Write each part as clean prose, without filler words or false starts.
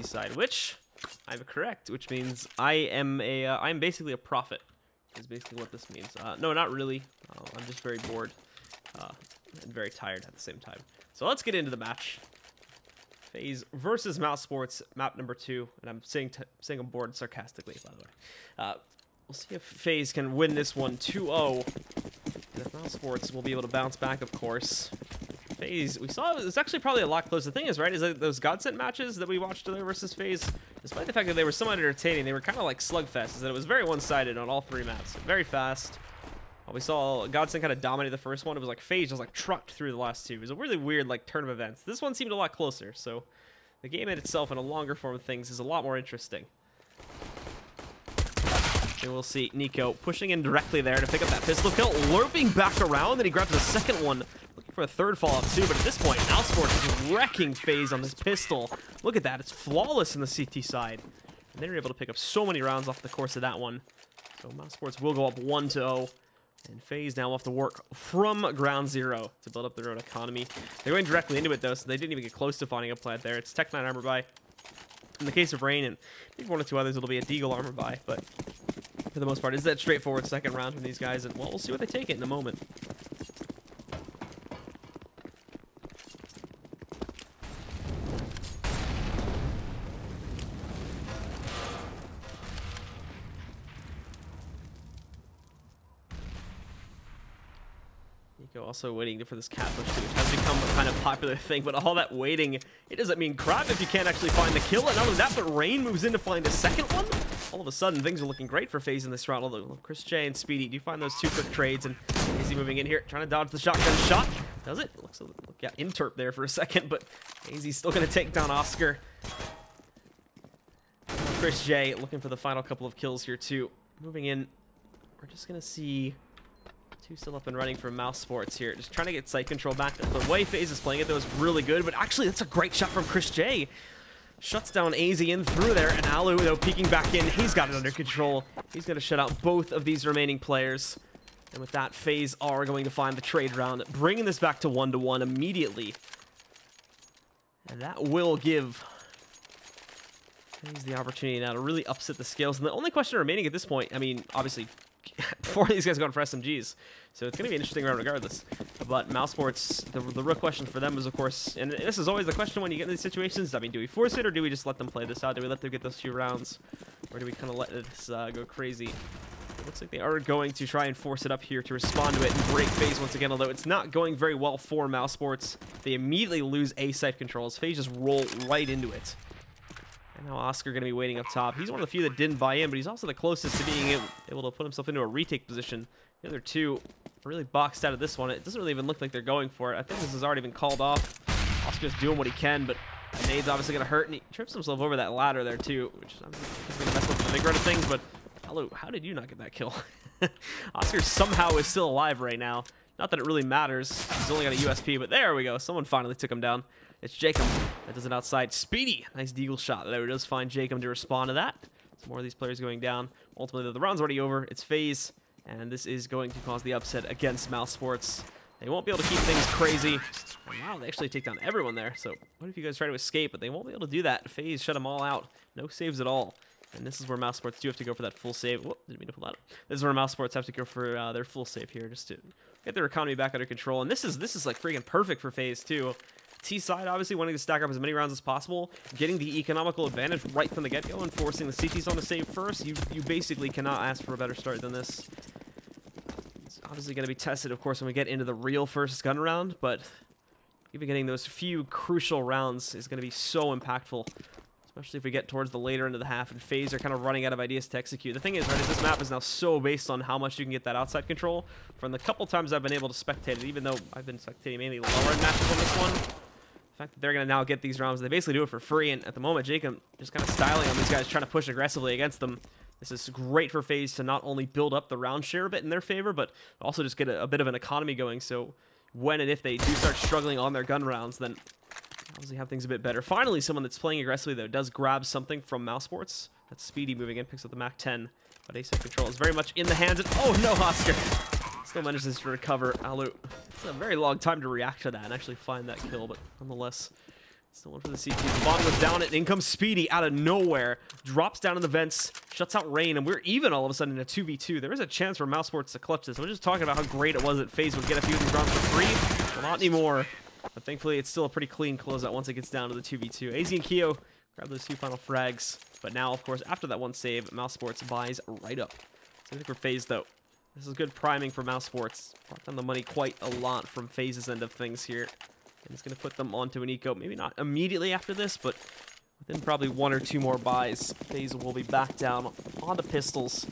side, which I'm correct, which means I'm basically a prophet, is basically what this means. No, not really. I'm just very bored and very tired at the same time. So let's get into the match. FaZe versus Mousesports, map number 2, and I'm saying I'm bored sarcastically, by the way. We'll see if FaZe can win this one 2-0, and if Mousesports will be able to bounce back, of course. FaZe, we saw it's actually probably a lot closer. The thing is, right, is that those Godsent matches that we watched earlier versus FaZe, despite the fact that they were somewhat entertaining, they were kind of like slugfests, that it was very one-sided on all 3 maps. Very fast. We saw Godsent kind of dominate the first one. It was like FaZe just like trucked through the last 2. It was a really weird like turn of events. This one seemed a lot closer, so the game in itself in a longer form of things is a lot more interesting. And we'll see Nico pushing in directly there to pick up that pistol kill, lurping back around, then he grabs the second one, looking for a third fallout too, but at this point, Mousesports is wrecking FaZe on this pistol. Look at that, it's flawless in the CT side. And they were able to pick up so many rounds off the course of that one. So Mousesports will go up 1-0. And FaZe now will have to work from ground zero to build up their own economy. They're going directly into it, though, so they didn't even get close to finding a plant there. It's Tech 9 armor buy. In the case of Rain, and maybe 1 or 2 others, it'll be a Deagle armor buy. But for the most part, it's that straightforward second round from these guys. And, well, we'll see what they take it in a moment. Also waiting for this cat push too, which has become a kind of popular thing, but all that waiting, it doesn't mean crap if you can't actually find the kill. And not only that, but Rain moves in to find a second one. All of a sudden, things are looking great for FaZe in this round, although Chris J and Speedy do find those 2 quick trades, and Easy moving in here, trying to dodge the shotgun shot. Does it? Looks like, yeah, interp there for a second, but Easy's still going to take down Oscar. Chris J looking for the final couple of kills here too. Moving in, we're just going to see 2 still up and running for Mousesports here. Just trying to get site control back. The way FaZe is playing it, though, is really good. But actually, that's a great shot from Chris J. Shuts down AZ in through there. And Alu, though, peeking back in. He's got it under control. He's going to shut out both of these remaining players. And with that, FaZe are going to find the trade round, bringing this back to 1-1 immediately. And that will give FaZe the opportunity now to really upset the scales. And the only question remaining at this point, I mean, obviously, 4 of these guys going for SMGs, so it's going to be an interesting round regardless. But Mousesports, the real question for them is, of course, and this is always the question when you get in these situations, I mean, do we force it or do we just let them play this out? Do we let them get those few rounds, or do we kind of let this go crazy? It looks like they are going to try and force it up here to respond to it and break FaZe once again, although it's not going very well for Mousesports. They immediately lose A site controls. FaZe just roll right into it. And now Oscar going to be waiting up top. He's one of the few that didn't buy in, but he's also the closest to being able to put himself into a retake position. The other 2 are really boxed out of this one. It doesn't really even look like they're going for it. I think this has already been called off. Oscar's doing what he can, but the nade's obviously going to hurt, and he trips himself over that ladder there too, which is going to mess with the big run of things, but hello, how did you not get that kill? Oscar somehow is still alive right now. Not that it really matters. He's only got a USP, but there we go. Someone finally took him down. It's Jacob that does it outside. Speedy, nice deagle shot. There does find Jacob to respond to that. Some more of these players going down. Ultimately, the round's already over. It's FaZe, and this is going to cause the upset against Mousesports. They won't be able to keep things crazy. And wow, they actually take down everyone there. So what if you guys try to escape? But they won't be able to do that. FaZe shut them all out. No saves at all. And this is where Mousesports do have to go for that full save. Whoop, didn't mean to pull that up. This is where Mousesports have to go for their full save here, just to get their economy back under control. And this is like freaking perfect for FaZe too. T side obviously wanting to stack up as many rounds as possible, getting the economical advantage right from the get-go and forcing the CTs on to save first. You basically cannot ask for a better start than this. It's obviously going to be tested, of course, when we get into the real first gun round, but even getting those few crucial rounds is going to be so impactful, especially if we get towards the later end of the half and FaZe are kind of running out of ideas to execute. The thing is, right, is this map is now so based on how much you can get that outside control. From the couple times I've been able to spectate it, even though I've been spectating mainly lower end matches on this one, the fact that they're going to now get these rounds, they basically do it for free, and at the moment, Jacob just kind of styling on these guys, trying to push aggressively against them. This is great for FaZe to not only build up the round share a bit in their favor, but also just get a bit of an economy going, so when and if they do start struggling on their gun rounds, then obviously have things a bit better. Finally, someone that's playing aggressively, though, does grab something from Mousesports. That's Speedy moving in, picks up the Mac 10, but asset control is very much in the hands of... Oh, no, Oscar! Still manages to recover. Alu, it's a very long time to react to that and actually find that kill, but nonetheless, Still one for the CTs. The bomb goes down, and in comes Speedy out of nowhere. Drops down in the vents, shuts out Rain, and we're even all of a sudden in a 2v2. There is a chance for Mousesports to clutch this. I was just talking about how great it was that FaZe would get a few of these rounds for free. Not anymore. But thankfully, it's still a pretty clean closeout once it gets down to the 2v2. AZ and Keo grab those 2 final frags. But now, of course, after that one save, Mousesports buys right up. Same thing for FaZe, though. This is good priming for Mousesports. Brought down the money quite a lot from FaZe's end of things here. And it's going to put them onto an eco. Maybe not immediately after this, but within probably 1 or 2 more buys, FaZe will be back down on the pistols.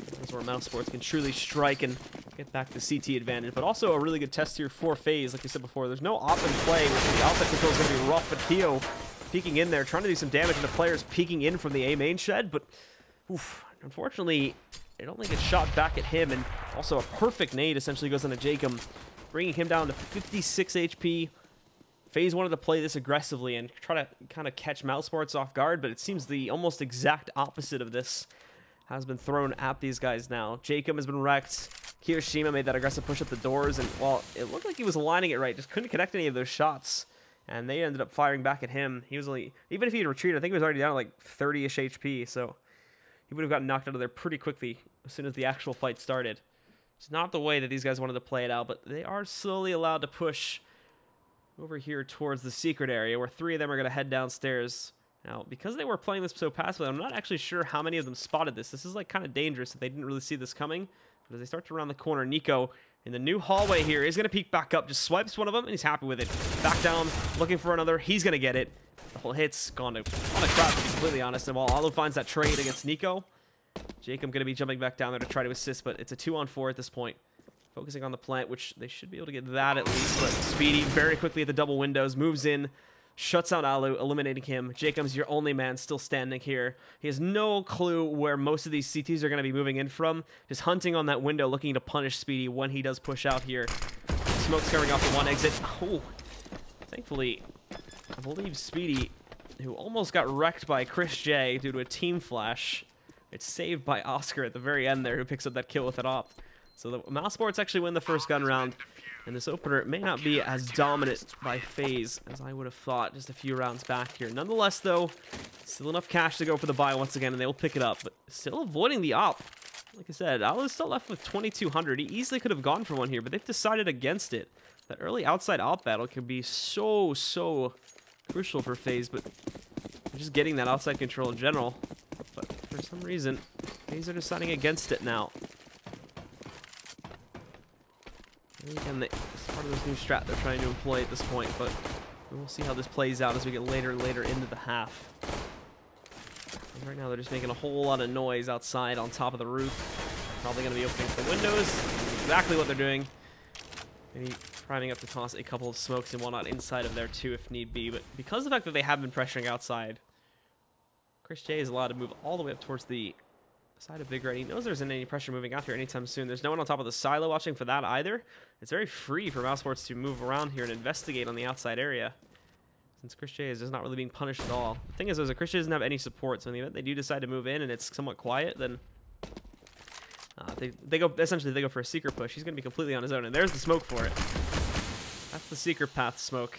This is where Mousesports can truly strike and get back the CT advantage. But also a really good test here for FaZe. Like we said before, there's no op in play, which the outside control is going to be rough. But Keo peeking in there, trying to do some damage, and the players peeking in from the A main shed. But oof, unfortunately, it only gets shot back at him. And also a perfect nade essentially goes into Jacob, bringing him down to 56 HP. FaZe wanted to play this aggressively and try to kind of catch Mousesports off guard, but it seems the almost exact opposite of this has been thrown at these guys now. Jacob has been wrecked. Kiyoshima made that aggressive push up the doors, and while it looked like he was aligning it right, just couldn't connect any of those shots, and they ended up firing back at him. He was only, even if he had retreated, I think he was already down to like 30-ish HP, so he would have gotten knocked out of there pretty quickly as soon as the actual fight started. It's not the way that these guys wanted to play it out, but they are slowly allowed to push over here towards the secret area, where 3 of them are going to head downstairs. Now, because they were playing this so passively, I'm not actually sure how many of them spotted this. This is like kind of dangerous if they didn't really see this coming. But as they start to round the corner, Nico in the new hallway here is going to peek back up, just swipes one of them, and he's happy with it. Back down, looking for another. He's going to get it. The whole hit's gone to crap, to be completely honest. And while Alu finds that trade against Nico, Jacob going to be jumping back down there to try to assist, but it's a 2-on-4 at this point. Focusing on the plant, which they should be able to get that at least. But Speedy very quickly at the double windows, moves in, shuts out Alu, eliminating him. Jacob's your only man still standing here. He has no clue where most of these CTs are going to be moving in from. Just hunting on that window, looking to punish Speedy when he does push out here. Smoke scaring off the one exit. Oh, thankfully, I believe Speedy, who almost got wrecked by Chris J due to a team flash, it's saved by Oscar at the very end there, who picks up that kill with an op. So the Mousesports actually win the first gun round, and this opener may not be as dominant by FaZe as I would have thought just a few rounds back here. Nonetheless, though, still enough cash to go for the buy once again, and they will pick it up, but still avoiding the op. Like I said, Alu is still left with 2,200. He easily could have gone for one here, but they've decided against it. That early outside op battle can be so crucial for FaZe, but just getting that outside control in general. But for some reason, FaZe are deciding against it now. Again, it's part of this new strat they're trying to employ at this point, but we'll see how this plays out as we get later and later into the half. And right now, they're just making a whole lot of noise outside on top of the roof. Probably going to be opening the windows. Exactly what they're doing. Maybe priming up to toss a couple of smokes and whatnot inside of there too, if need be. But because of the fact that they have been pressuring outside, Chris J is allowed to move all the way up towards the side of Big Red. He knows there isn't any pressure moving out here anytime soon. There's no one on top of the silo watching for that either. It's very free for Mousesports to move around here and investigate on the outside area, since Chris J is just not really being punished at all. The thing is, Chris J doesn't have any support, so in the event they do decide to move in and it's somewhat quiet, then they go for a secret push. He's going to be completely on his own, and there's the smoke for it. That's the secret path smoke.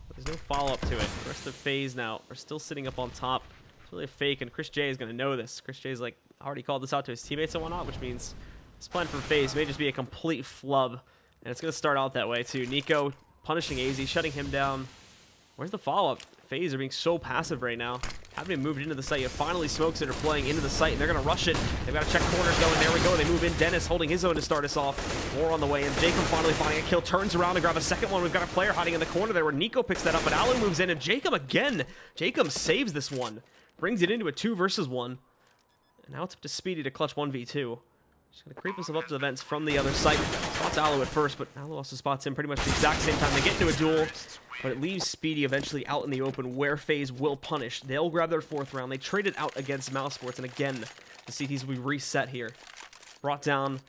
But there's no follow-up to it. The rest of FaZe now are still sitting up on top. It's really a fake, and Chris J is going to know this. Chris J is like already called this out to his teammates and whatnot, which means this plan for FaZe may just be a complete flub, and it's going to start out that way too. Nico punishing AZ, shutting him down. Where's the follow-up? FaZe are being so passive right now. Haven't been moved into the site yet. Finally, smokes that are playing into the site, and they're going to rush it. They've got to check corners going. There we go. They move in. Dennis holding his own to start us off. More on the way, and Jacob finally finding a kill. Turns around to grab a second one. We've got a player hiding in the corner there where Nico picks that up, but Alan moves in, and Jacob again. Jacob saves this one. Brings it into a 2 versus 1. And now it's up to Speedy to clutch 1v2. Just going to creep himself up to the vents from the other side. Spots Alu at first, but Alu also spots him pretty much the exact same time. They get into a duel, but it leaves Speedy eventually out in the open where FaZe will punish. They'll grab their 4th round. They trade it out against Mousesports, and again, the CTs will be reset here. Brought down.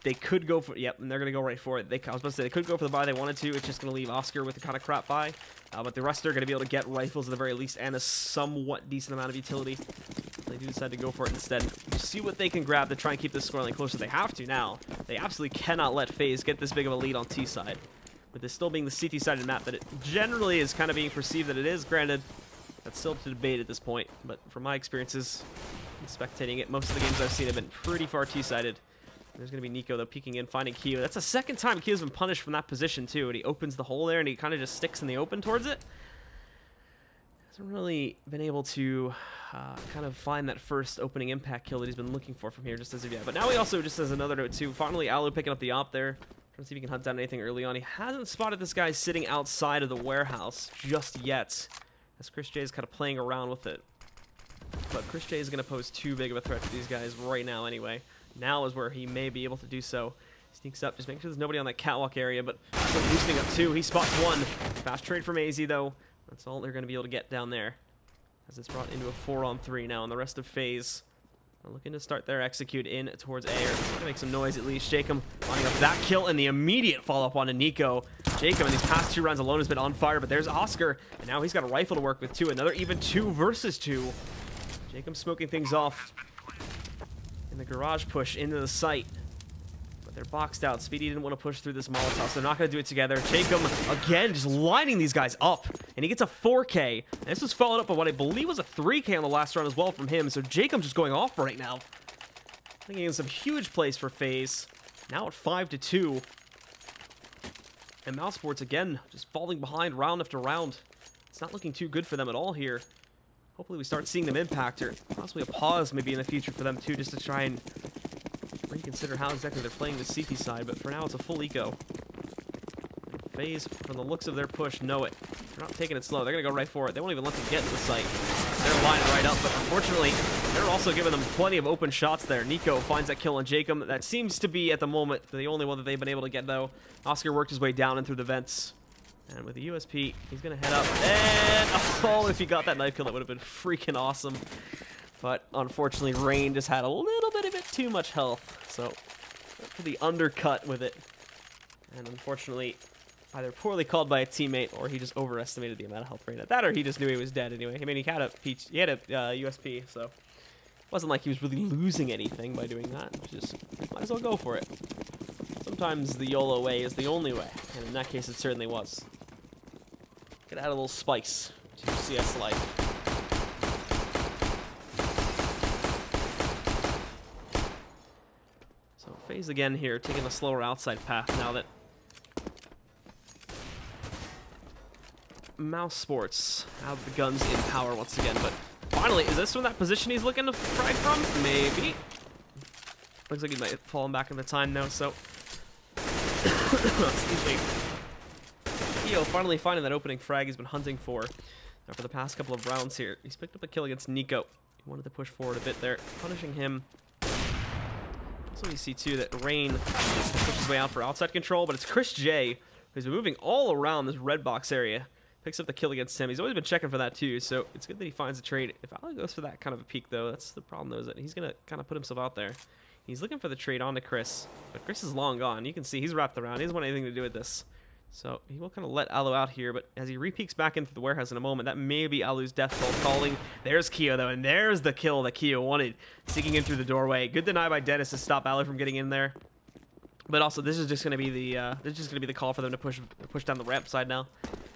They could go for, yep, and they're going to go right for it. I was about to say, they could go for the buy they wanted to. It's just going to leave Oscar with the kind of crap buy. But the rest are going to be able to get rifles at the very least and a somewhat decent amount of utility. They do decide to go for it instead. Just see what they can grab to try and keep this scoreline closer. They have to now. They absolutely cannot let FaZe get this big of a lead on T side. with this still being the CT-sided map that it generally is kind of being perceived that it is. Granted, that's still to debate at this point, but from my experiences spectating it, most of the games I've seen have been pretty far T-sided. There's going to be Nico, though, peeking in, finding Keo. That's the second time Keo's been punished from that position, too, and he opens the hole there, and he kind of just sticks in the open towards it. Hasn't really been able to kind of find that first opening impact kill that he's been looking for from here just as of yet. But now he also just has another note, too. Finally, Alu picking up the op there. Trying to see if he can hunt down anything early on. He hasn't spotted this guy sitting outside of the warehouse just yet, as Chris J is kind of playing around with it. But Chris J is going to pose too big of a threat to these guys right now anyway. Now is where he may be able to do so. Sneaks up, just making sure there's nobody on that catwalk area, but boosting up too. He spots one. Fast trade from AZ, though. That's all they're going to be able to get down there, as it's brought into a 4-on-3 now, and the rest of FaZe are looking to start their execute in towards A, or trying to make some noise at least. Jacob lining up that kill, and the immediate follow-up onto Nico. Jacob in these past 2 rounds alone has been on fire, but there's Oscar, and now he's got a rifle to work with too. Another even 2 versus 2. Jacob smoking things off in the garage push into the site. But they're boxed out. Speedy didn't want to push through this Molotov, so they're not going to do it together. Jacob, again, just lining these guys up. And he gets a 4K. And this was followed up by what I believe was a 3K on the last round as well from him. So Jacob just going off right now. Making some huge plays for FaZe. Now at 5-2. And Mousesports, again, just falling behind round after round. It's not looking too good for them at all here. Hopefully we start seeing them impact, or possibly a pause maybe in the future for them too, just to try and reconsider how exactly they're playing the CT side. But for now, it's a full eco. FaZe, from the looks of their push, know it. They're not taking it slow. They're going to go right for it. They won't even let them get to the site. They're lining right up, but unfortunately, they're also giving them plenty of open shots there. Nico finds that kill on Jacob. That seems to be, at the moment, the only one that they've been able to get, though. Oscar worked his way down and through the vents. And with the USP, he's going to head up. And, oh, if he got that knife kill, that would have been freaking awesome. But unfortunately, Rain just had a little bit of it too much health. So, for the undercut with it. And unfortunately, either poorly called by a teammate, or he just overestimated the amount of health Rain had. That, or he just knew he was dead anyway. I mean, he had a USP, so it wasn't like he was really losing anything by doing that. Just might as well go for it. Sometimes the YOLO way is the only way, and in that case, it certainly was. Could add a little spice to CS life. So FaZe again here, taking a slower outside path now that Mousesports have the guns in power once again. But finally, is this from that position he's looking to frag from? Maybe. Looks like he might have fallen back in the time now, so... Excuse me. Keo finally finding that opening frag he's been hunting for the past couple of rounds here. He's picked up a kill against Nico. He wanted to push forward a bit there, punishing him. Also, you see too that Rain pushes his way out for outside control, but it's Chris J who's been moving all around this red box area. Picks up the kill against him. He's always been checking for that too, so it's good that he finds a trade. If Ali goes for that kind of a peek, though, that's the problem, though, is that he's going to kind of put himself out there. He's looking for the trade onto Chris, but Chris is long gone. You can see he's wrapped around. He doesn't want anything to do with this. So he will kind of let Alu out here, but as he re-peeks back into the warehouse in a moment, that may be Alu's death toll calling. There's Keo, though, and there's the kill that Keo wanted, sneaking in through the doorway. Good deny by Dennis to stop Alu from getting in there. But also, this is just going to be the call for them to push down the ramp side now,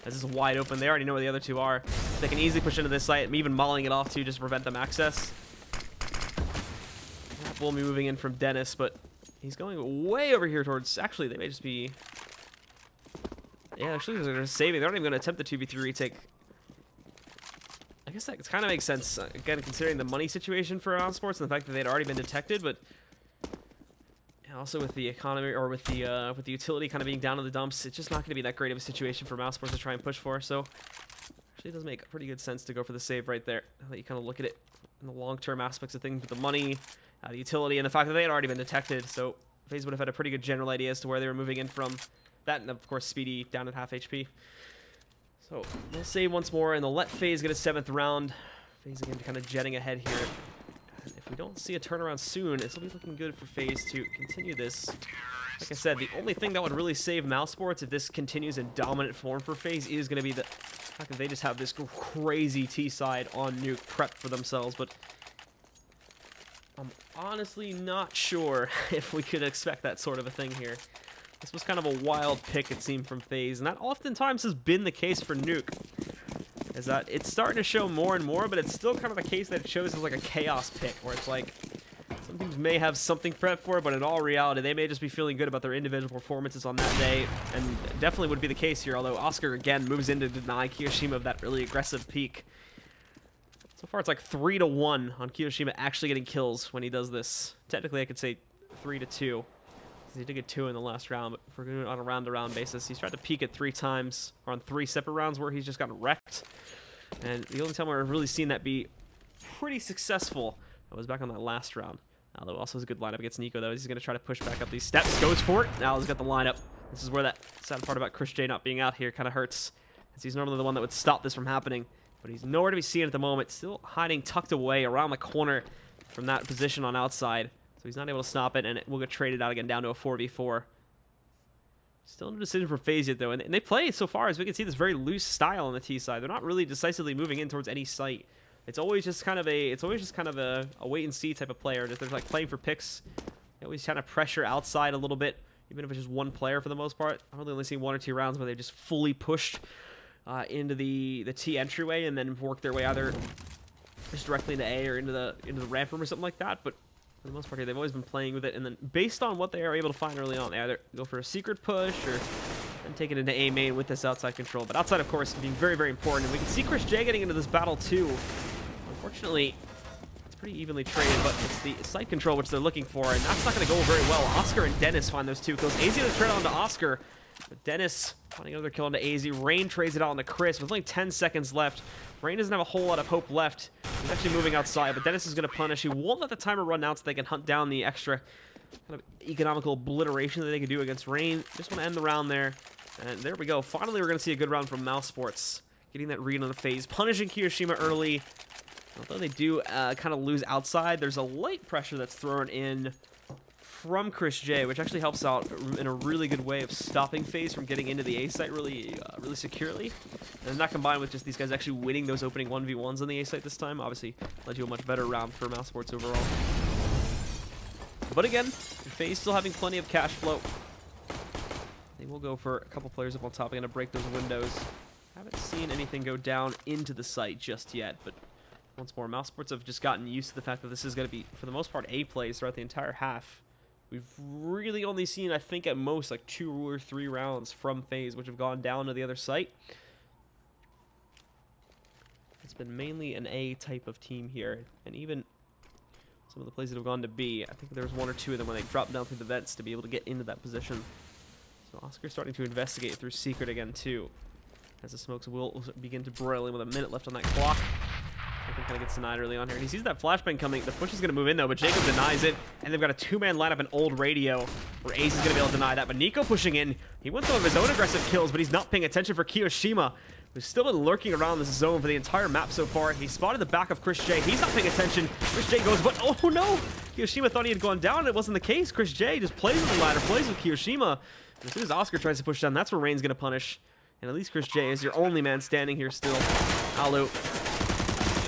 as this is wide open. They already know where the other two are. They can easily push into this site, even mauling it off too, just to prevent them access. That will be moving in from Dennis, but he's going way over here towards. Actually, they may just be. Yeah, actually, they're saving. They're not even going to attempt the 2v3 retake. I guess that kind of makes sense, again, considering the money situation for Mousesports and the fact that they'd already been detected, but. Also with the economy, or with the utility kind of being down in the dumps, it's just not going to be that great of a situation for Mousesports to try and push for. So actually it does make pretty good sense to go for the save right there. That you kind of look at it in the long-term aspects of things with the money, the utility, and the fact that they had already been detected. So FaZe would have had a pretty good general idea as to where they were moving in from. That, and of course Speedy down at half HP. So we'll save once more, and they'll let FaZe get a 7th round. FaZe again kind of jetting ahead here. If we don't see a turnaround soon, this will be looking good for FaZe to continue this. Like I said, the only thing that would really save Mousesports if this continues in dominant form for FaZe is going to be the fact that they just have this crazy T-side on Nuke prepped for themselves. But I'm honestly not sure if we could expect that sort of a thing here. This was kind of a wild pick, it seemed, from FaZe, and that oftentimes has been the case for Nuke. Is that it's starting to show more and more, but it's still kind of the case that it shows as like a chaos pick, where it's like some teams may have something prepped for it, but in all reality, they may just be feeling good about their individual performances on that day, and definitely would be the case here, although Oscar again moves in to deny Kiyoshima of that really aggressive peek. So far, it's like 3-1 on Kiyoshima actually getting kills when he does this. Technically, I could say 3-2. He did get 2 in the last round, but if we're doing it on a round-to-round basis, he's tried to peek it 3 times, or on 3 separate rounds where he's just gotten wrecked. And the only time where I've really seen that be pretty successful was back on that last round. Aldo also has a good lineup against Nico, though. He's going to try to push back up these steps. Goes for it. Aldo's got the lineup. This is where that sad part about Chris J not being out here kind of hurts, as he's normally the one that would stop this from happening. But he's nowhere to be seen at the moment. Still hiding tucked away around the corner from that position on outside. So he's not able to stop it, and it will get traded out again down to a 4v4. Still no decision for FaZe yet, though. And they play, so far as we can see, this very loose style on the T side. They're not really decisively moving in towards any site. It's always just kind of a wait-and-see type of player. They're like playing for picks. They always kind of pressure outside a little bit, even if it's just one player for the most part. I've only seen 1 or 2 rounds where they just fully pushed into the T entryway and then worked their way either just directly into A or into the ramp room or something like that. But for the most part here, they've always been playing with it, and then based on what they are able to find early on, they either go for a secret push or then take it into A main with this outside control. But outside, of course, being very, very important. And we can see Chris J getting into this battle too. Unfortunately, it's pretty evenly traded, but it's the site control which they're looking for, and that's not going to go very well. Oscar and Dennis find those 2 kills. AZ to trade onto Oscar, but Dennis finding another kill onto AZ. Rain trades it out onto Chris with only 10 seconds left. Rain doesn't have a whole lot of hope left. He's actually moving outside, but Dennis is going to punish. He won't let the timer run out so they can hunt down the extra kind of economical obliteration that they can do against Rain. Just want to end the round there. And there we go. Finally, we're going to see a good round from Mousesports. Getting that read on the FaZe. Punishing Kiyoshima early. Although they do kind of lose outside, there's a light pressure that's thrown in from Chris J, which actually helps out in a really good way of stopping FaZe from getting into the A site really securely. And that combined with just these guys actually winning those opening 1v1s on the A site this time, obviously led to a much better round for Mousesports overall. But again, FaZe still having plenty of cash flow. They will go for a couple players up on top. They're going to break those windows. Haven't seen anything go down into the site just yet, but once more, Mousesports have just gotten used to the fact that this is going to be, for the most part, A plays throughout the entire half. We've really only seen, I think, at most, like 2 or 3 rounds from FaZe, which have gone down to the other site. It's been mainly an A type of team here, and even some of the plays that have gone to B, I think there was 1 or 2 of them when they dropped down through the vents to be able to get into that position. So Oscar's starting to investigate through Secret again, too, as the smokes will begin to broil in with a minute left on that clock. Jacob kind of gets denied early on here, and he sees that flashbang coming. The push is going to move in, though, but Jacob denies it, and they've got a 2-man lineup, an old radio, where Ace is going to be able to deny that. But Nico pushing in. He wants some of his own aggressive kills, but he's not paying attention for Kiyoshima, who's still been lurking around this zone for the entire map so far. He spotted the back of Chris J. He's not paying attention. Chris J goes, but oh no! Kiyoshima thought he had gone down, and it wasn't the case. Chris J just plays with the ladder, plays with Kiyoshima. And as soon as Oscar tries to push down, that's where Rain's going to punish. And at least Chris J is your only man standing here still. Alu.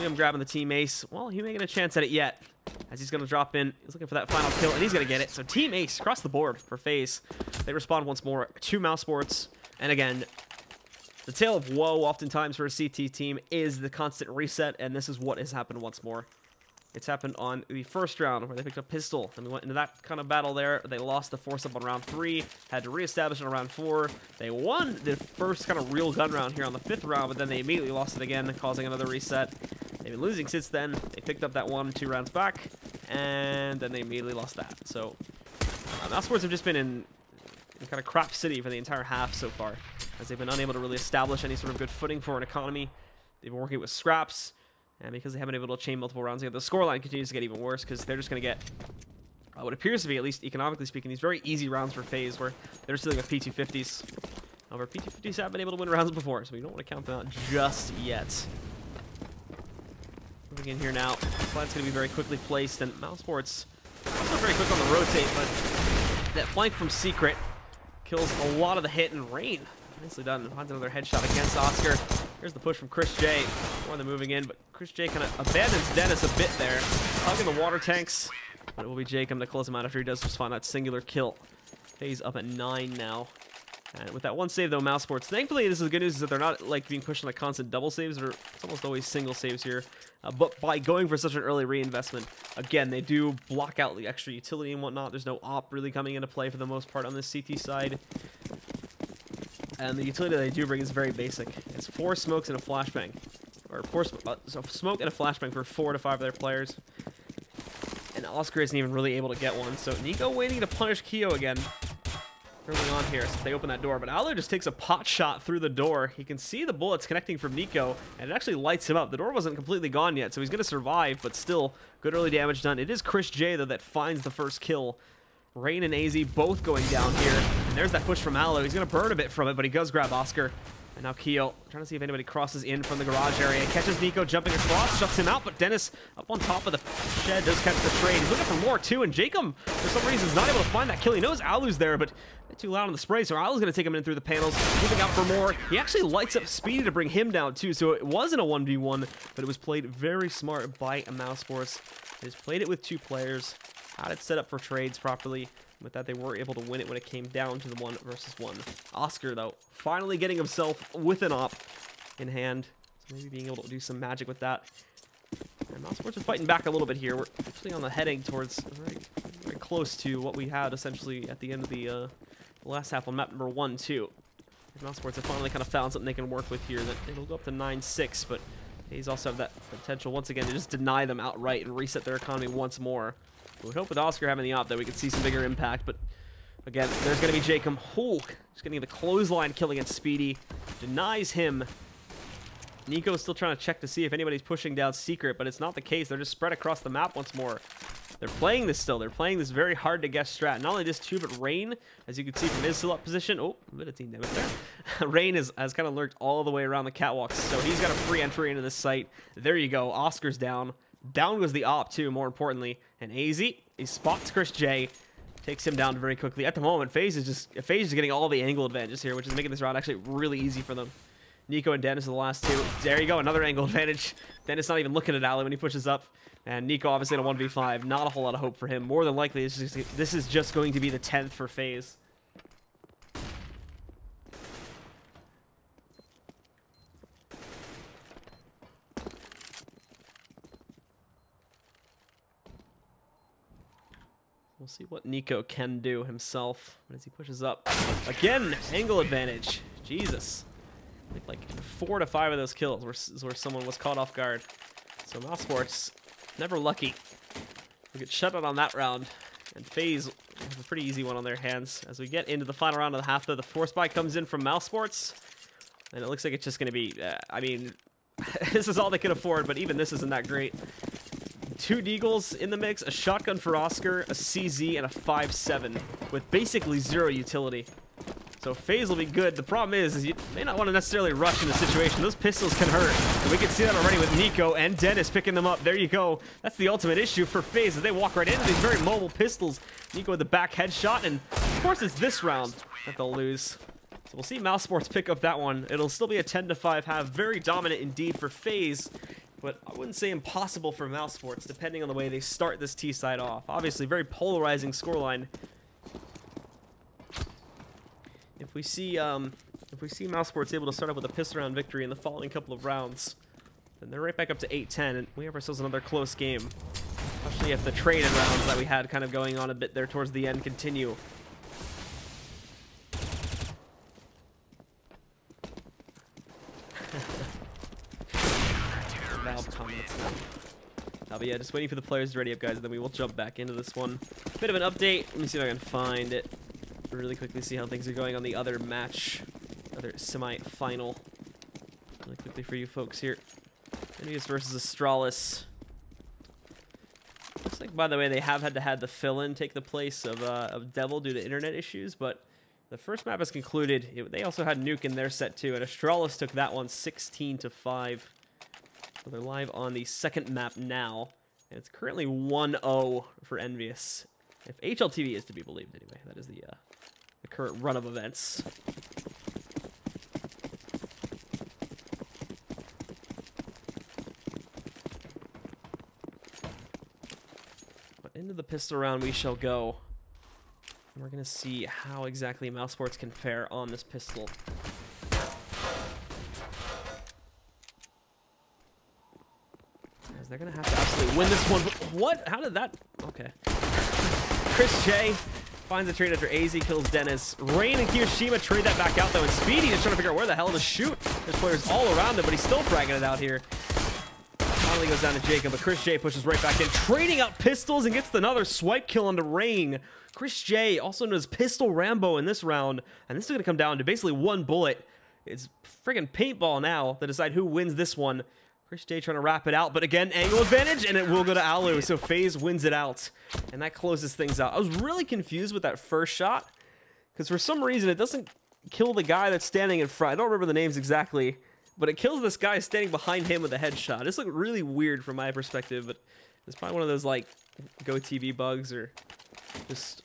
Him grabbing the team ace. Well, he may get a chance at it yet, as he's going to drop in. He's looking for that final kill, and he's going to get it. So team ace across the board for FaZe. They respond once more to Mousesports. And again, the tale of woe oftentimes for a CT team is the constant reset, and this is what has happened once more. It's happened on the first round where they picked up Pistol, and we went into that kind of battle there. They lost the force up on round 3, had to reestablish it on round 4. They won the first kind of real gun round here on the 5th round, but then they immediately lost it again, causing another reset. They've been losing since then. They picked up that 1 and 2 rounds back, and then they immediately lost that. So Mousesports have just been in kind of crap city for the entire half so far, as they've been unable to really establish any sort of good footing for an economy. They've been working with scraps. And because they haven't been able to chain multiple rounds together, the scoreline continues to get even worse, because they're just going to get what appears to be, at least economically speaking, these very easy rounds for FaZe, where they're just dealing with P250s. However, P250s have been able to win rounds before, so we don't want to count them out just yet. Moving in here now, flank's going to be very quickly placed, and Mousesports also very quick on the rotate, but that flank from Secret kills a lot of the hit, and Rain, nicely done, finds another headshot against Oscar. Here's the push from Chris J. More than moving in, but Chris J kind of abandons Dennis a bit there. Hugging the water tanks. But it will be Jacob to close him out after he does just find that singular kill. FaZe up at 9 now. And with that one save though, Mousesports, thankfully this is the good news, is that they're not like being pushed on like constant double saves, or it's almost always single saves here. But by going for such an early reinvestment, again, they do block out the extra utility and whatnot. There's no op really coming into play for the most part on this CT side. And the utility that they do bring is very basic. It's 4 smokes and a flashbang. Or 4 so smoke and a flashbang for 4 to 5 of their players. And Oscar isn't even really able to get one. So Nico waiting to punish Keo again early on here, so they open that door. But Allo just takes a pot shot through the door. He can see the bullets connecting from Nico, and it actually lights him up. The door wasn't completely gone yet, so he's going to survive, but still, good early damage done. It is Chris J, though, that finds the first kill. Rain and AZ both going down here. And there's that push from Allo. He's going to burn a bit from it, but he does grab Oscar. And now Keo trying to see if anybody crosses in from the garage area. Catches Nico jumping across, shuts him out, but Dennis up on top of the shed does catch the trade. He's looking for more too, and Jacob, for some reason, is not able to find that kill. He knows Alu's there, but too loud on the spray, so Alu's going to take him in through the panels, moving out for more. He actually lights up Speedy to bring him down too, so it wasn't a 1v1, but it was played very smart by Mousesports. They just played it with 2 players, had it set up for trades properly. With that, they were able to win it when it came down to the 1 versus 1. Oscar, though, finally getting himself with an op in hand. So maybe being able to do some magic with that. And Mousesports are fighting back a little bit here. We're actually on the heading towards very close to what we had essentially at the end of the last half on map number 1, too. Mousesports have finally kind of found something they can work with here. That it'll go up to 9-6, but Hayes also have that potential once again to just deny them outright and reset their economy once more. We would hope with Oscar having the op that we could see some bigger impact, but again, there's going to be Jacob. Just getting the clothesline kill against Speedy. Denies him. Nico's still trying to check to see if anybody's pushing down Secret, but it's not the case. They're just spread across the map once more. They're playing this still. They're playing this very hard to guess strat. Not only this too, but Rain, as you can see from his still up position. Oh, a bit of team damage there. Rain has kind of lurked all the way around the catwalks, so he's got a free entry into this site. There you go. Oscar's down. Down was the op, too, more importantly. And AZ, he spots Chris J, takes him down very quickly. At the moment, FaZe is getting all the angle advantages here, which is making this round actually really easy for them. Nico and Dennis are the last 2. There you go, another angle advantage. Dennis not even looking at Ali when he pushes up. And Nico obviously in a 1v5. Not a whole lot of hope for him. More than likely, this is just going to be the 10th for FaZe. We'll see what Nico can do himself as he pushes up. Again, angle advantage. Jesus. Like 4 to 5 of those kills where someone was caught off guard. So Mousesports, never lucky. We get shut out on that round. And FaZe have a pretty easy one on their hands. As we get into the final round of the half, though, the force buy comes in from Mousesports. And it looks like it's just going to be, I mean, this is all they can afford, but even this isn't that great. 2 deagles in the mix, a shotgun for Oscar, a CZ, and a 5.7 with basically 0 utility. So FaZe will be good. The problem is you may not want to necessarily rush in the situation. Those pistols can hurt. And we can see that already with Nico and Dennis picking them up. There you go. That's the ultimate issue for FaZe as they walk right into these very mobile pistols. Nico with the back headshot, and of course it's this round that they'll lose. So we'll see Mousesports pick up that one. It'll still be a 10-5 half. Very dominant indeed for FaZe. But I wouldn't say impossible for Mousesports, depending on the way they start this T side off. Obviously, very polarizing scoreline. If we see Mousesports able to start up with a pistol round victory in the following couple of rounds, then they're right back up to 8-10, and we have ourselves another close game. Especially if the traded rounds that we had kind of going on a bit there towards the end continue. Valve comments now. But yeah, just waiting for the players to ready up, guys, and then we will jump back into this one. Bit of an update. Let me see if I can find it. Really quickly see how things are going on the other match, other semi-final. Really quickly for you folks here. Envious versus Astralis. Looks like, by the way, they have had to have the fill-in take the place of Devil due to internet issues, but the first map is concluded. They also had Nuke in their set too, and Astralis took that one 16-5. So they're live on the second map now, and it's currently 1-0 for Envious. If HLTV is to be believed, anyway. That is the current run of events. But into the pistol round we shall go. We're going to see how exactly Mousesports can fare on this pistol. As they're going to have to absolutely win this one. What? How did that? Okay. Chris J finds a trade after AZ kills Dennis. Rain and Kiyoshima trade that back out, though. And Speedy is trying to figure out where the hell to shoot. There's players all around him, but he's still fragging it out here. Finally goes down to Jacob, but Chris J pushes right back in, trading out pistols and gets another swipe kill onto Rain. Chris J, also known as Pistol Rambo in this round, and this is going to come down to basically one bullet. It's friggin' paintball now to decide who wins this one. Chris J trying to wrap it out, but again, angle advantage, and it will go to Alu, so FaZe wins it out, and that closes things out. I was really confused with that first shot, because for some reason it doesn't kill the guy that's standing in front. I don't remember the names exactly, but it kills this guy standing behind him with a headshot. This looked really weird from my perspective, but it's probably one of those, like, Go TV bugs, or just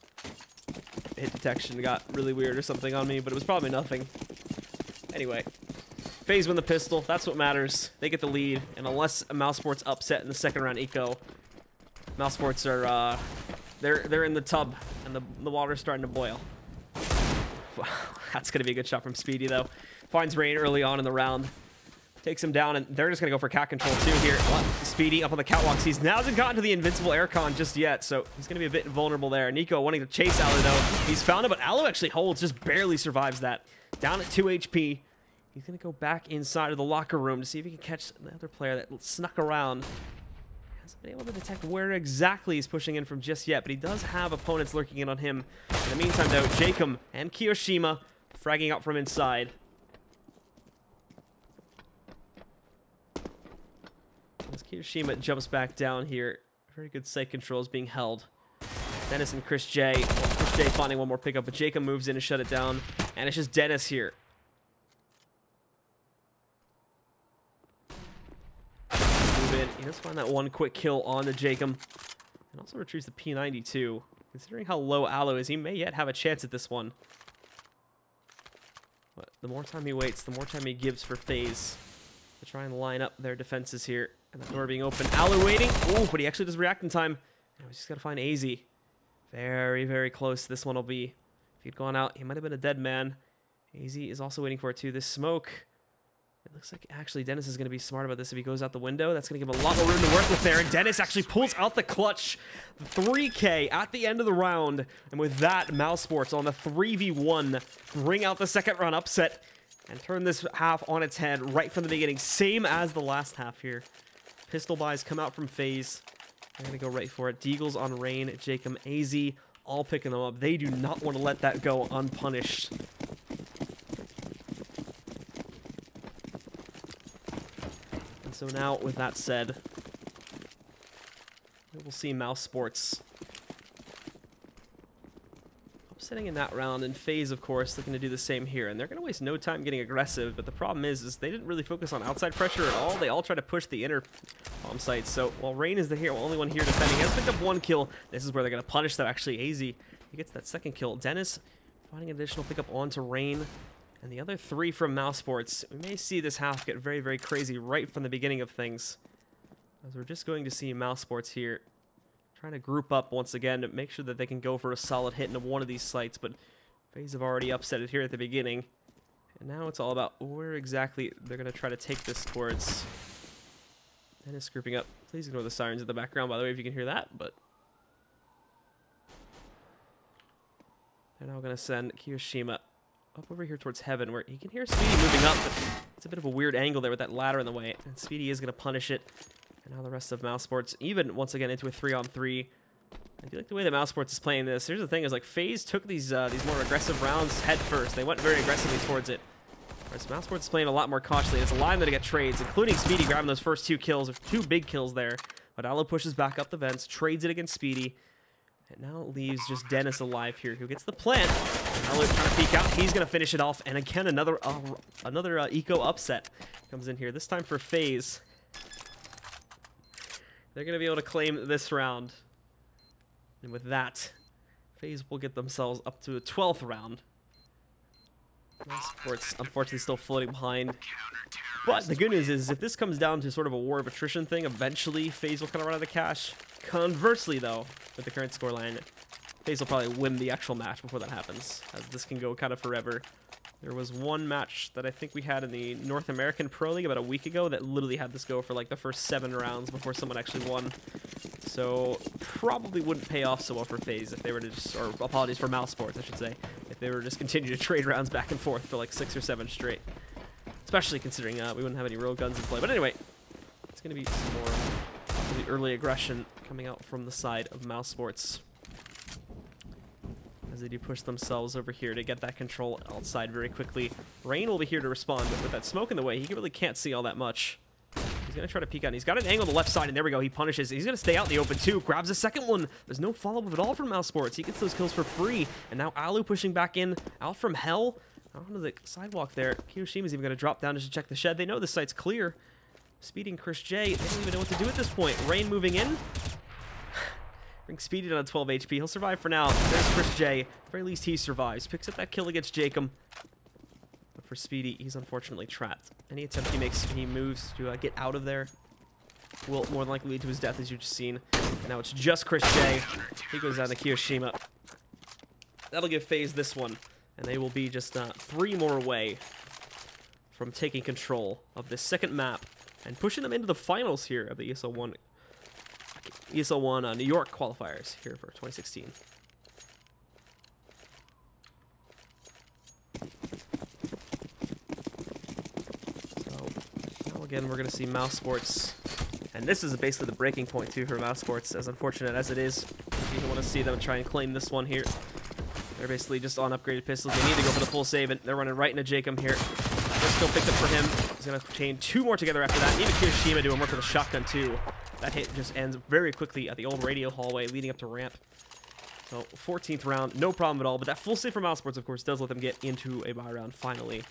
hit detection got really weird or something on me, but it was probably nothing. Anyway, FaZe win the pistol. That's what matters. They get the lead, and unless Mousesports upset in the second round eco, Mousesports are, they're in the tub, and the water's starting to boil. Wow, that's going to be a good shot from Speedy, though. Finds Rain early on in the round. Takes him down, and they're just going to go for cat control, too, here. Speedy up on the catwalks. He's now hasn't gotten to the invincible aircon just yet, so he's going to be a bit vulnerable there. Nico wanting to chase Alu, though. He's found him, but Alu actually holds, just barely survives that. Down at 2 HP. He's going to go back inside of the locker room to see if he can catch the other player that snuck around. Hasn't been able to detect where exactly he's pushing in from just yet, but he does have opponents lurking in on him. In the meantime, though, Jacob and Kiyoshima fragging out from inside. As Kiyoshima jumps back down here, very good sight control is being held. Dennis and Chris J. Chris J finding one more pickup, but Jacob moves in to shut it down, and it's just Dennis here. Move in. He does find that one quick kill on the Jacob, and also retrieves the P92. Considering how low Alu is, he may yet have a chance at this one. But the more time he waits, the more time he gives for FaZe to try and line up their defenses here. And the door being open. Alu waiting. Oh, but he actually does react in time. Now he's just got to find AZ. Very, very close this one will be. If he'd gone out, he might have been a dead man. AZ is also waiting for it too. This smoke. It looks like actually Dennis is going to be smart about this. If he goes out the window, that's going to give him a lot more room to work with there. And Dennis actually pulls out the clutch. 3K at the end of the round. And with that, Mousesports on the 3v1 bring out the second round upset and turn this half on its head right from the beginning. Same as the last half here. Pistol buys come out from FaZe. They're going to go right for it. Deagles on Rain, Jacob, AZ, all picking them up. They do not want to let that go unpunished. And so now, with that said, we will see Mousesports upsetting in that round, and FaZe, of course, looking to do the same here. And they're going to waste no time getting aggressive, but the problem is they didn't really focus on outside pressure at all. They all try to push the inner bomb sites. So while Rain is the only one here defending, he has picked up one kill. This is where they're going to punish, though, actually. AZ, he gets that second kill. Dennis finding an additional pickup onto Rain. And the other three from Mousesports. We may see this half get very, very crazy right from the beginning of things, as we're just going to see Mousesports here trying to group up once again to make sure that they can go for a solid hit into one of these sites. But FaZe have already upset it here at the beginning. And now it's all about where exactly they're going to try to take this towards. Dennis grouping up. Please ignore the sirens in the background, by the way, if you can hear that. But they're now going to send Kiyoshima up over here towards Heaven, where he can hear Speedy moving up. But it's a bit of a weird angle there with that ladder in the way. And Speedy is going to punish it. And now the rest of Mousesports, even once again into a 3-on-3. I do like the way that Mousesports is playing this. Here's the thing: is like FaZe took these more aggressive rounds head first. They went very aggressively towards it. Whereas Mousesports is playing a lot more cautiously. It's a line that get trades, including Speedy grabbing those first 2 kills, or 2 big kills there. But Alu pushes back up the vents, trades it against Speedy, and now it leaves just Dennis alive here, who gets the plant. Alu trying to peek out. He's gonna finish it off, and again another eco upset comes in here. This time for FaZe. They're going to be able to claim this round. And with that, FaZe will get themselves up to a 12th round. Mousesports, unfortunately, still floating behind. But the good news is, if this comes down to sort of a war of attrition thing, eventually FaZe will kind of run out of cash. Conversely, though, with the current scoreline, FaZe will probably win the actual match before that happens, as this can go kind of forever. There was one match that I think we had in the North American Pro League about a week ago that literally had this go for like the first 7 rounds before someone actually won. So probably wouldn't pay off so well for FaZe if they were to just, or apologies for Mousesports, I should say, if they were to just continue to trade rounds back and forth for like 6 or 7 straight. Especially considering we wouldn't have any real guns in play. But anyway, it's going to be some more really early aggression coming out from the side of Mousesports, as they do push themselves over here to get that control outside very quickly. Rain will be here to respond, but with that smoke in the way, he really can't see all that much. He's going to try to peek out, and he's got an angle on the left side, and there we go, he punishes. He's going to stay out in the open too, grabs a second one. There's no follow-up at all from Mousesports. He gets those kills for free, and now Alu pushing back in, out from hell, onto the sidewalk there. Kiyoshima's even going to drop down just to check the shed. They know the site's clear. Speeding Chris J, they don't even know what to do at this point. Rain moving in. Bring Speedy down to 12 HP. He'll survive for now. There's Chris J. At the very least, he survives. Picks up that kill against Jacob. But for Speedy, he's unfortunately trapped. Any attempt he makes, he moves to get out of there, will more than likely lead to his death, as you've just seen. And now it's just Chris J. He goes down to Kiyoshima. That'll give FaZe this one. And they will be just 3 more away from taking control of this second map and pushing them into the finals here of the ESL One New York qualifiers here for 2016. So now again, we're going to see Mousesports, and this is basically the breaking point too for Mousesports, as unfortunate as it is. You don't want to see them try and claim this one here. They're basically just on upgraded pistols. They need to go for the full save, and they're running right into Jacob here. First kill picked up for him. He's going to chain 2 more together after that. Even Kiyoshima doing work with a shotgun too. That hit just ends very quickly at the old radio hallway leading up to ramp. So 14th round, no problem at all. But that full save from Mousesports, of course, does let them get into a buy round finally.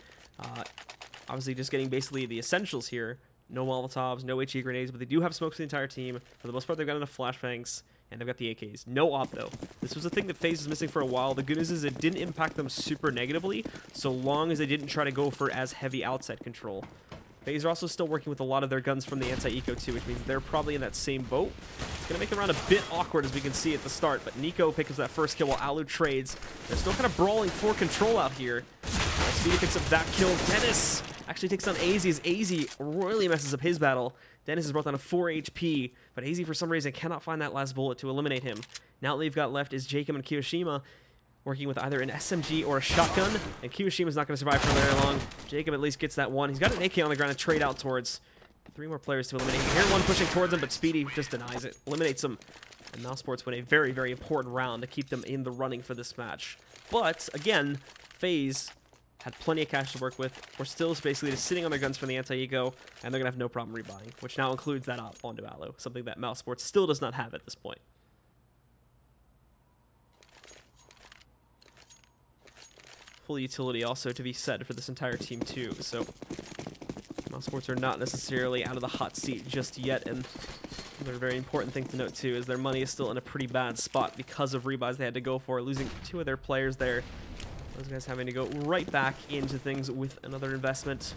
Obviously just getting basically the essentials here. No Molotovs, no HE grenades, but they do have smokes for the entire team. For the most part, they've got enough flashbangs, and they've got the AKs. No op, though. This was a thing that FaZe was missing for a while. The good news is it didn't impact them super negatively, so long as they didn't try to go for as heavy outside control. FaZe are also still working with a lot of their guns from the anti-eco too, which means they're probably in that same boat. It's going to make the round a bit awkward, as we can see at the start, but Nico picks up that first kill while Alu trades. They're still kind of brawling for control out here. Speedy picks up that kill. Dennis actually takes on AZ, as AZ royally messes up his battle. Dennis is brought down to 4 HP, but AZ for some reason cannot find that last bullet to eliminate him. Now all they've got left is Jacob and Kiyoshima, working with either an SMG or a shotgun, and Kiyoshima's not going to survive for very long. Jacob at least gets that one. He's got an AK on the ground to trade out towards. 3 more players to eliminate. You hear one pushing towards him, but Speedy just denies it, eliminates him. And Mousesports win a very, very important round to keep them in the running for this match. But, again, FaZe had plenty of cash to work with. We're still basically just sitting on their guns from the anti-eco, and they're going to have no problem rebuying, which now includes that op onto Alu, something that Mousesports still does not have at this point. Full utility also to be said for this entire team too, so Mousesports are not necessarily out of the hot seat just yet, and another very important thing to note too is their money is still in a pretty bad spot because of rebuys they had to go for, losing 2 of their players there. Those guys having to go right back into things with another investment.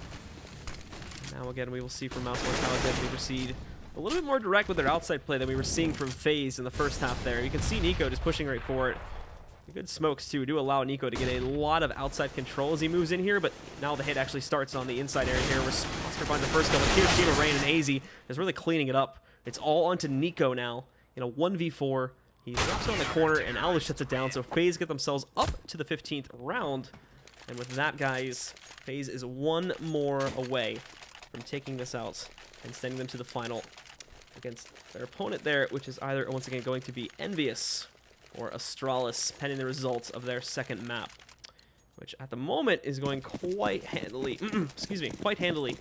Now again, we will see from Mousesports how exactly they proceed. A little bit more direct with their outside play than we were seeing from FaZe in the first half there. You can see Nico just pushing right for it. Good smokes too do allow Nico to get a lot of outside control as he moves in here, but now the hit actually starts on the inside area here where Oscar finds the first kill. Kiyoshima, Rain, and AZ is really cleaning it up. It's all onto Nico now in a 1v4. He drops it on the corner, and Alu shuts it down, so FaZe get themselves up to the 15th round. And with that, guys, FaZe is 1 more away from taking this out and sending them to the final against their opponent there, which is either, once again, going to be Envious or Astralis, pending the results of their second map, which at the moment is going quite handily, quite handily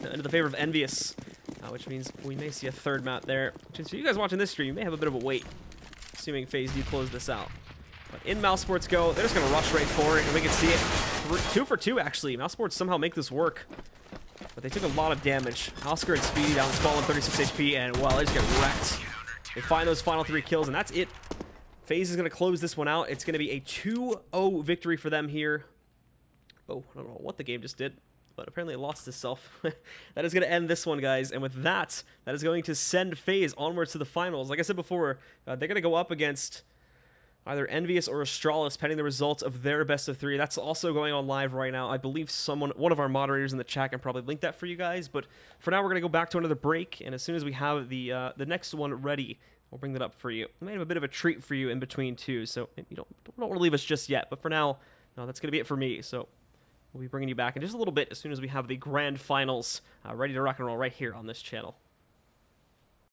into the favor of Envious, which means we may see a 3rd map there. Which is, for you guys watching this stream, you may have a bit of a wait, assuming FaZe do close this out. But in Mousesports go, they're just going to rush right for it, and we can see it. 2 for 2, actually. Mousesports somehow make this work, but they took a lot of damage. Oscar and Speedy down to 12 and 36 HP, and, well, they just get wrecked. They find those final 3 kills, and that's it. FaZe is going to close this one out. It's going to be a 2-0 victory for them here. Oh, I don't know what the game just did, but apparently it lost itself. That is going to end this one, guys. And with that, that is going to send FaZe onwards to the finals. Like I said before, they're going to go up against either Envious or Astralis pending the results of their best of 3. That's also going on live right now. I believe one of our moderators in the chat can probably link that for you guys. But for now, we're going to go back to another break, and as soon as we have the next one ready, we'll bring that up for you. We may have a bit of a treat for you in between too, so you don't want to leave us just yet. But for now, no, that's going to be it for me. So we'll be bringing you back in just a little bit as soon as we have the grand finals ready to rock and roll right here on this channel.